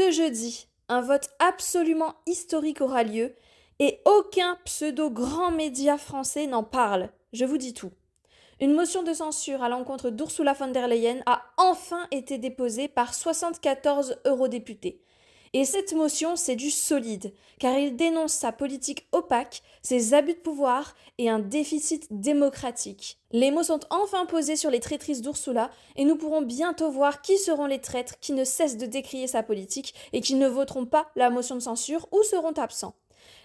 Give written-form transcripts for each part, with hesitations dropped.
Ce jeudi, un vote absolument historique aura lieu et aucun pseudo-grand média français n'en parle. Je vous dis tout. Une motion de censure à l'encontre d'Ursula von der Leyen a enfin été déposée par 74 eurodéputés. Et cette motion, c'est du solide, car il dénonce sa politique opaque, ses abus de pouvoir et un déficit démocratique. Les mots sont enfin posés sur les traîtrises d'Ursula, et nous pourrons bientôt voir qui seront les traîtres qui ne cessent de décrier sa politique et qui ne voteront pas la motion de censure ou seront absents.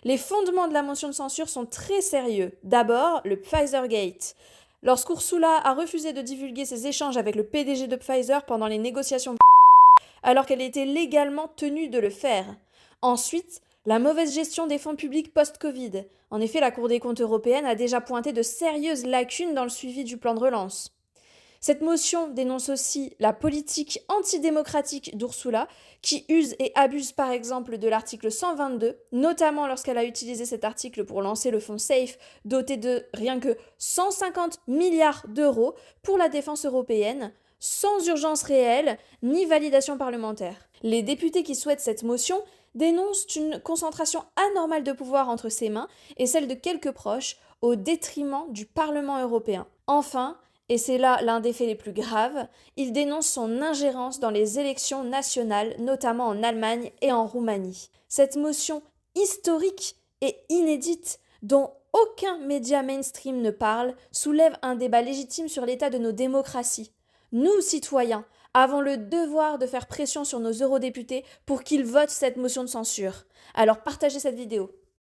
Les fondements de la motion de censure sont très sérieux. D'abord, le Pfizergate. Lorsqu'Ursula a refusé de divulguer ses échanges avec le PDG de Pfizer pendant les négociations alors qu'elle était légalement tenue de le faire. Ensuite, la mauvaise gestion des fonds publics post-Covid. En effet, la Cour des comptes européenne a déjà pointé de sérieuses lacunes dans le suivi du plan de relance. Cette motion dénonce aussi la politique antidémocratique d'Ursula, qui use et abuse par exemple de l'article 122, notamment lorsqu'elle a utilisé cet article pour lancer le fonds SAFE, doté de rien que 150 milliards d'euros pour la défense européenne, sans urgence réelle ni validation parlementaire. Les députés qui souhaitent cette motion dénoncent une concentration anormale de pouvoir entre ses mains et celle de quelques proches, au détriment du Parlement européen. Enfin, et c'est là l'un des faits les plus graves, il dénonce son ingérence dans les élections nationales, notamment en Allemagne et en Roumanie. Cette motion historique et inédite, dont aucun média mainstream ne parle, soulève un débat légitime sur l'état de nos démocraties. Nous, citoyens, avons le devoir de faire pression sur nos eurodéputés pour qu'ils votent cette motion de censure. Alors partagez cette vidéo.